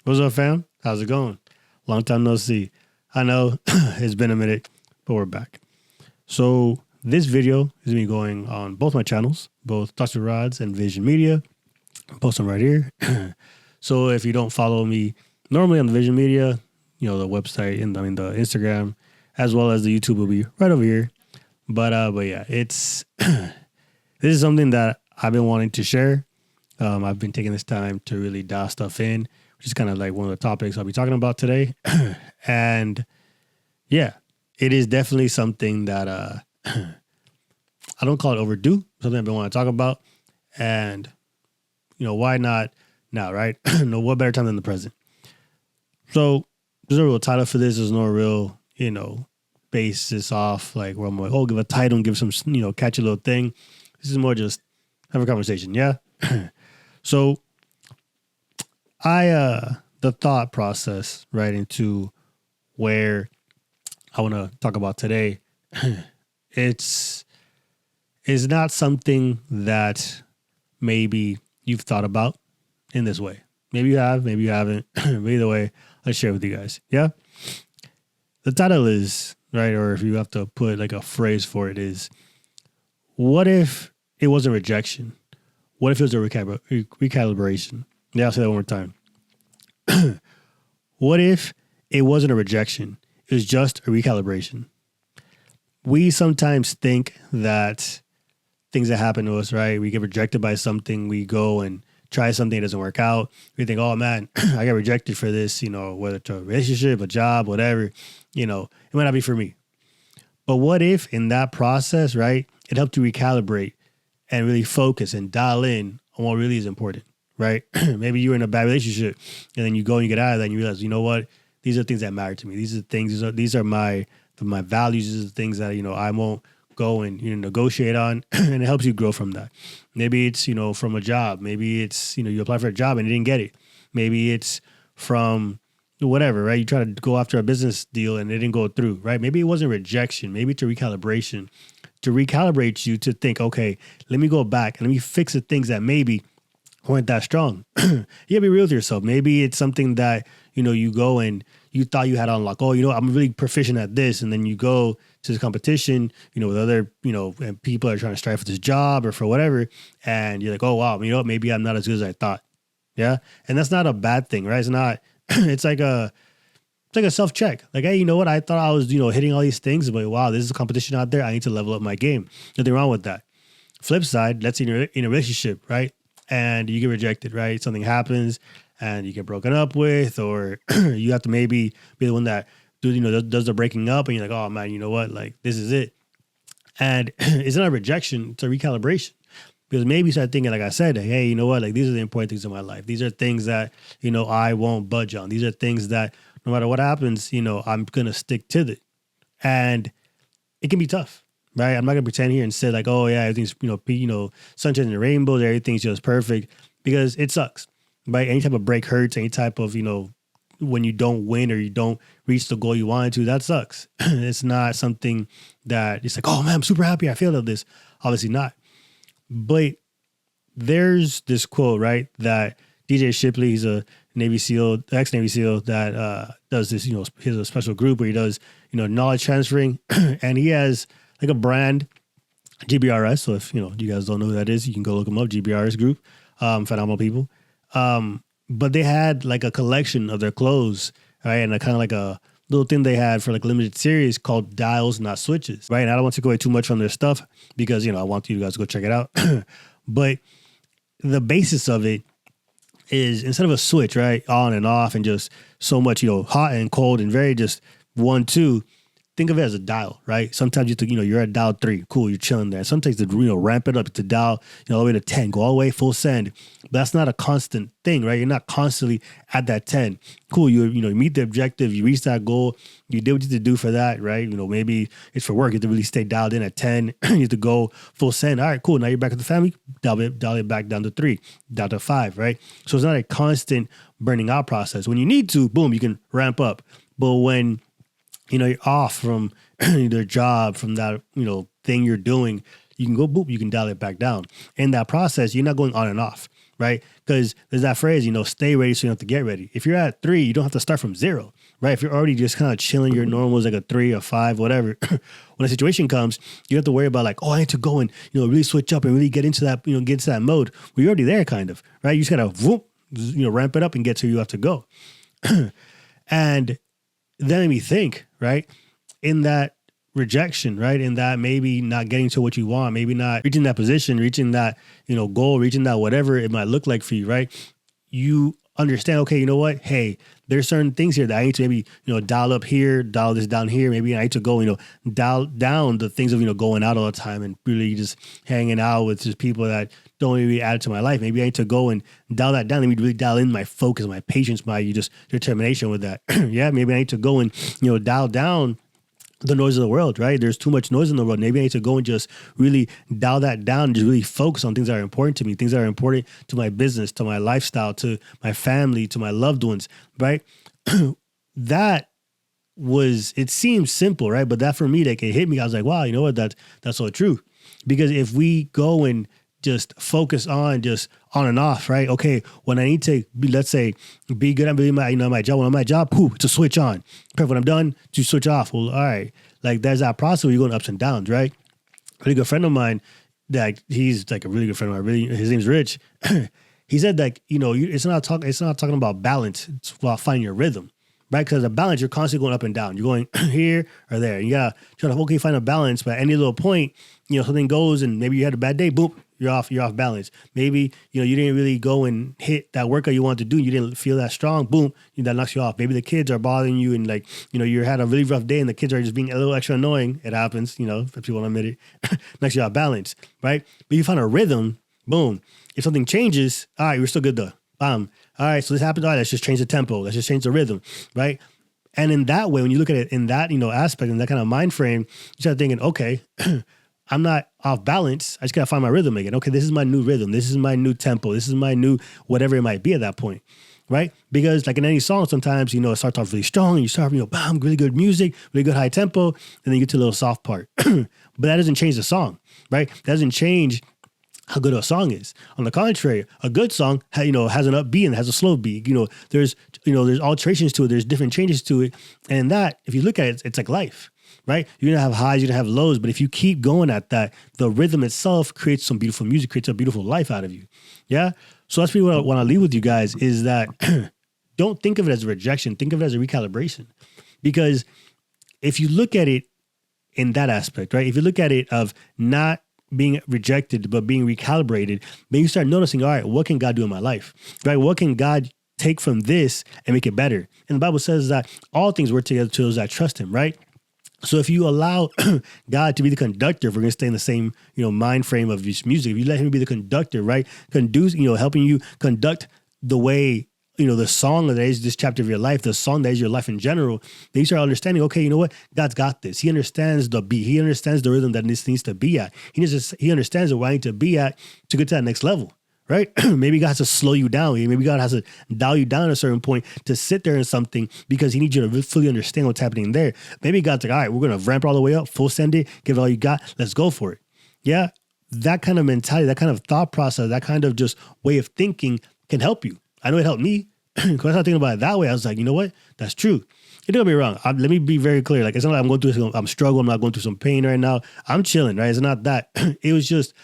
What's up, fam? How's it going? Long time no see. I know it's been a minute, but we're back. So this video is me going on both my channels, both Dr. Rodz and Vision Media. Post them right here. So if you don't follow me normally on the Vision Media, the website and the Instagram, as well as the YouTube will be right over here. But yeah, it's this is something that I've been wanting to share. I've been taking this time to really dial stuff in, which is kind of like one of the topics I'll be talking about today. And yeah, it is definitely something that I don't call it overdue, something I've been wanting to talk about. And, why not now, right? No, what better time than the present? So there's no real title for this. There's no real, basis off like where I'm like, oh, give a title and give some, catchy little thing. This is more just have a conversation. Yeah. So the thought process right into where I want to talk about today, it's not something that maybe you've thought about in this way. Maybe you have, maybe you haven't. But either way, let's share with you guys. Yeah. The title is, right, or if you have to put like a phrase for it, is what if it wasn't rejection? What if it was a recalibration? Yeah, I'll say that one more time. What if it wasn't a rejection? It was just a recalibration. We sometimes think that things that happen to us, right? We get rejected by something. We go and try something that doesn't work out. We think, oh man, I got rejected for this, whether it's a relationship, a job, whatever, it might not be for me. But what if in that process, right, it helped you recalibrate and really focus and dial in on what really is important, right? Maybe you were in a bad relationship and then you go and you get out of that and you realize, you know what? These are things that matter to me. These are things, these are my values. These are things that, I won't go and, negotiate on, and it helps you grow from that. Maybe it's, from a job. Maybe it's, you apply for a job and you didn't get it. Maybe it's from whatever, right? You try to go after a business deal and it didn't go through, right? Maybe it wasn't rejection. Maybe it's a recalibration to recalibrate you to think, okay, let me go back and let me fix the things that maybe weren't that strong. You gotta be real with yourself. Maybe it's something that, you go and you thought you had on lock. Oh, I'm really proficient at this. And then you go to the competition, with other, and people are trying to strive for this job or for whatever. And you're like, oh, wow, maybe I'm not as good as I thought. Yeah. And that's not a bad thing, right? It's not, it's like a self-check. Like, hey, you know what? I thought I was, hitting all these things, but wow, this is a competition out there. I need to level up my game. Nothing wrong with that. Flip side, let's say you're in a relationship, right? And you get rejected, right? Something happens and you get broken up with, or you have to maybe be the one that does the breaking up, and you're like, oh man, you know what? Like, this is it. And it's not a rejection, it's a recalibration. Because maybe you start thinking, like I said, hey, you know what? Like, these are the important things in my life. These are things that, I won't budge on. These are things that no matter what happens, I'm going to stick to it. And it can be tough, right? I'm not going to pretend here and say like, oh yeah, everything's, sunshine and rainbows, everything's just perfect, because it sucks, right? Any type of break hurts, any type of, when you don't win or you don't reach the goal you wanted to, that sucks. It's not something that it's like, oh man, I'm super happy I failed at this. Obviously not. But there's this quote, right, that DJ Shipley, he's a Navy SEAL, ex-Navy SEAL that does this, he has a special group where he does, knowledge transferring, and he has like a brand, GBRS. So if, you guys don't know who that is, you can go look them up, GBRS group, phenomenal people. But they had like a collection of their clothes, right? And kind of like a little thing they had for like limited series called Dials, Not Switches, right? And I don't want to go away too much from their stuff because, I want you guys to go check it out. But the basis of it is, instead of a switch, right, on and off and just so much, hot and cold and very just 1, 2, think of it as a dial, right? Sometimes you're at dial 3, cool, you're chilling there. Sometimes to ramp it up to dial, all the way to 10, go all the way full send. But that's not a constant thing, right? You're not constantly at that 10. Cool, you meet the objective, you reach that goal, you did what you had to do for that, right? Maybe it's for work, you have to really stay dialed in at 10, you have to go full send. All right, cool, now you're back with the family, dial it back down to 3, down to 5, right? So it's not a constant burning out process. When you need to, boom, you can ramp up. But when you're off from their job, from that, thing you're doing, you can go boop, you can dial it back down. In that process, you're not going on and off, right? Because there's that phrase, stay ready so you don't have to get ready. If you're at 3, you don't have to start from 0, right? If you're already just kind of chilling, your normal is like a 3 or 5, whatever. When a situation comes, you have to worry about like, oh, I need to go and, really switch up and really get into that, get into that mode. Well, you're already there kind of, right? You just got to, ramp it up and get to where you have to go. And then made me think, right? In that rejection, right? In that maybe not getting to what you want, maybe not reaching that position, reaching that, goal, reaching that whatever it might look like for you, right? You understand, okay, you know what? Hey, there's certain things here that I need to maybe, dial up here, dial this down here. Maybe I need to go, dial down the things of, going out all the time and really just hanging out with just people that don't really add to my life. Maybe I need to go and dial that down. Let me really dial in my focus, my patience, my just determination with that. Yeah, maybe I need to go and, dial down the noise of the world, right? There's too much noise in the world. Maybe I need to go and just really dial that down and just really focus on things that are important to me, things that are important to my business, to my lifestyle, to my family, to my loved ones, right? It seems simple, right? But that for me, like it hit me. I was like, wow, you know what? That's so true. Because if we go and just focus on just on and off, right? Okay, when I need to be, let's say, be good at my job. When I'm at my job, to switch on. Perfect. When I'm done, to switch off. Well, all right. Like there's that process where you're going ups and downs, right? A really good friend of mine, that he's like a really good friend of mine. Really, his name's Rich. He said that it's not talking about balance. It's about finding your rhythm, right? Because a balance, you're constantly going up and down. You're going here or there. You gotta try to find a balance. But at any little point, something goes and maybe you had a bad day. Boom. You're off balance. Maybe, you didn't really go and hit that workout you wanted to do. You didn't feel that strong. Boom, that knocks you off. Maybe the kids are bothering you and like, you had a really rough day and the kids are just being a little extra annoying. It happens, if people don't admit it. Knocks you off balance, right? But you find a rhythm, boom. If something changes, all right, we're still good though. Bam. All right, so this happens. All right, let's just change the tempo. Let's just change the rhythm, right? And in that way, when you look at it in that, aspect, in that kind of mind frame, you start thinking, okay, I'm not off balance. I just got to find my rhythm again. Okay, this is my new rhythm. This is my new tempo. This is my new whatever it might be at that point, right? Because like in any song, sometimes, it starts off really strong and you start, bam, really good music, really good high tempo, and then you get to a little soft part. But that doesn't change the song, right? That doesn't change how good a song is. On the contrary, a good song, has an upbeat and has a slow beat. There's alterations to it. There's different changes to it. And that, if you look at it, it's like life. Right? You're going to have highs, you're going to have lows, but if you keep going at that, the rhythm itself creates some beautiful music, creates a beautiful life out of you. Yeah? So that's really what I want to leave with you guys is that don't think of it as a rejection. Think of it as a recalibration. Because if you look at it in that aspect, right? If you look at it of not being rejected, but being recalibrated, then you start noticing, all right, what can God do in my life? Right? What can God take from this and make it better? And the Bible says that all things work together to those that trust him, right? So if you allow God to be the conductor, if we're going to stay in the same, mind frame of this music, if you let him be the conductor, right? Helping you conduct the way, the song that is this chapter of your life, the song that is your life in general, then you start understanding, okay, you know what? God's got this. He understands the beat. He understands the rhythm that this needs to be at. He understands where I need to be at to get to that next level. Right? Maybe God has to slow you down. Maybe God has to dial you down at a certain point to sit there in something because he needs you to fully understand what's happening there. Maybe God's like, all right, we're going to ramp all the way up, full send it, give it all you got. Let's go for it. Yeah. That kind of mentality, that kind of thought process, that kind of just way of thinking can help you. I know it helped me because I started thinking about it that way. I was like, you know what? That's true. Don't get me wrong. Let me be very clear. Like, it's not like I'm struggling. I'm not going through some pain right now. I'm chilling, right? It's not that. It was just,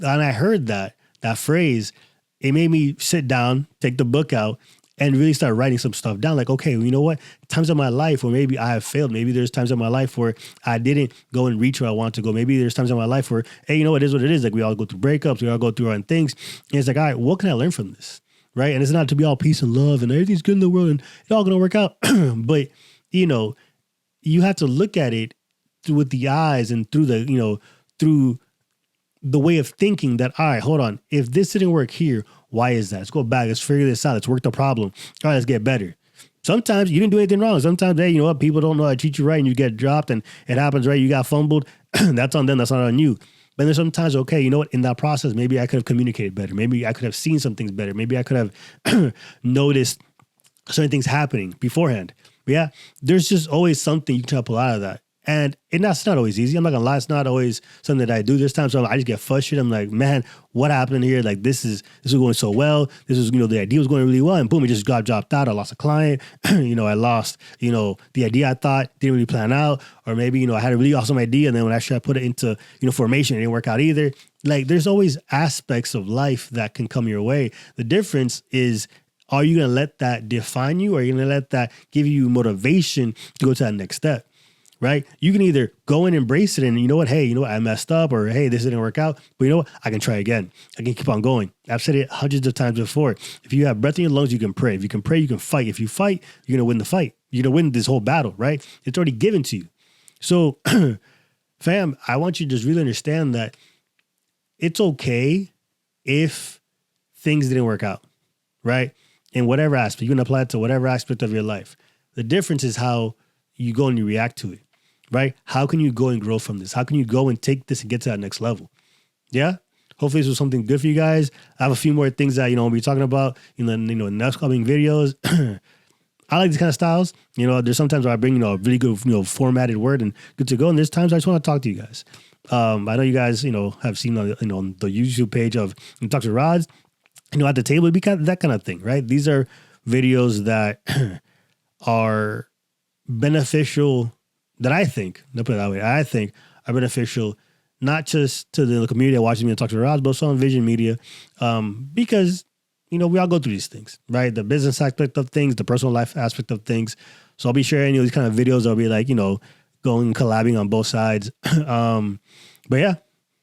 and I heard that phrase, it made me sit down, take the book out, and really start writing some stuff down. Like, okay, you know what? Times in my life where maybe I have failed. Maybe there's times in my life where I didn't go and reach where I want to go. Maybe there's times in my life where, hey, it is what it is. Like, we all go through breakups. We all go through our own things. And it's like, all right, what can I learn from this? Right? And it's not to be all peace and love and everything's good in the world and it's all going to work out. But, you have to look at it with the eyes and through through the way of thinking that, all right, hold on. If this didn't work here, why is that? Let's go back. Let's figure this out. Let's work the problem. All right, let's get better. Sometimes you didn't do anything wrong. Sometimes, hey, people don't know how to treat you right and you get dropped and it happens, right? You got fumbled. That's on them. That's not on you. But there's sometimes, okay, in that process, maybe I could have communicated better. Maybe I could have seen some things better. Maybe I could have noticed certain things happening beforehand. But yeah, there's just always something you can pull out of that. And that's not always easy. I'm not gonna lie, it's not always something that I do this time. So I just get frustrated. I'm like, man, what happened here? Like this was going so well. This was, the idea was going really well, and boom, it just got dropped out. I lost a client. I lost, the idea I thought didn't really plan out, or maybe, I had a really awesome idea, and then when I put it into, formation, it didn't work out either. Like there's always aspects of life that can come your way. The difference is, are you gonna let that define you, or are you gonna let that give you motivation to go to that next step? Right? You can either go and embrace it and hey, I messed up, or hey, this didn't work out, but I can try again. I can keep on going. I've said it hundreds of times before. If you have breath in your lungs, you can pray. If you can pray, you can fight. If you fight, you're going to win the fight. You're going to win this whole battle, right? It's already given to you. So fam, I want you to just really understand that it's okay if things didn't work out, right? In whatever aspect, you can apply it to whatever aspect of your life. The difference is how you go and you react to it. Right? How can you go and grow from this? How can you go and take this and get to that next level? Yeah. Hopefully this was something good for you guys. I have a few more things that, we'll be talking about in the, next coming videos. I like these kind of styles. There's sometimes where I bring, a really good, formatted word and good to go. And there's times I just want to talk to you guys. I know you guys, have seen, on the YouTube page of Talk to Rodz, at the table, it'd be kind of that kind of thing, right? These are videos that are beneficial, that I think, let's put it that way, I think are beneficial not just to the community that watches me and Talk to Rodz, but also on Vision Media, because, we all go through these things, right? The business aspect of things, the personal life aspect of things. So I'll be sharing these kind of videos that'll be like, going and collabing on both sides. But yeah,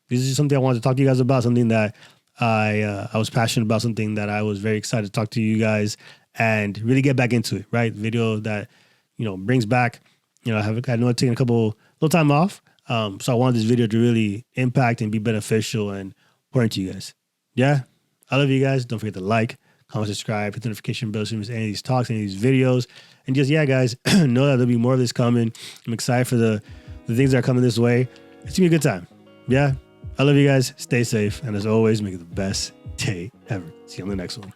this is something I wanted to talk to you guys about, something that I was passionate about, something that I was very excited to talk to you guys and really get back into it, right? Video that, brings back, I know I've taken a little time off. So I wanted this video to really impact and be beneficial and important to you guys. Yeah. I love you guys. Don't forget to like, comment, subscribe, hit the notification bell so you miss any of these talks, any of these videos. And just, guys, know that there'll be more of this coming. I'm excited for the things that are coming this way. It's gonna be a good time. Yeah. I love you guys. Stay safe. And as always, make it the best day ever. See you on the next one.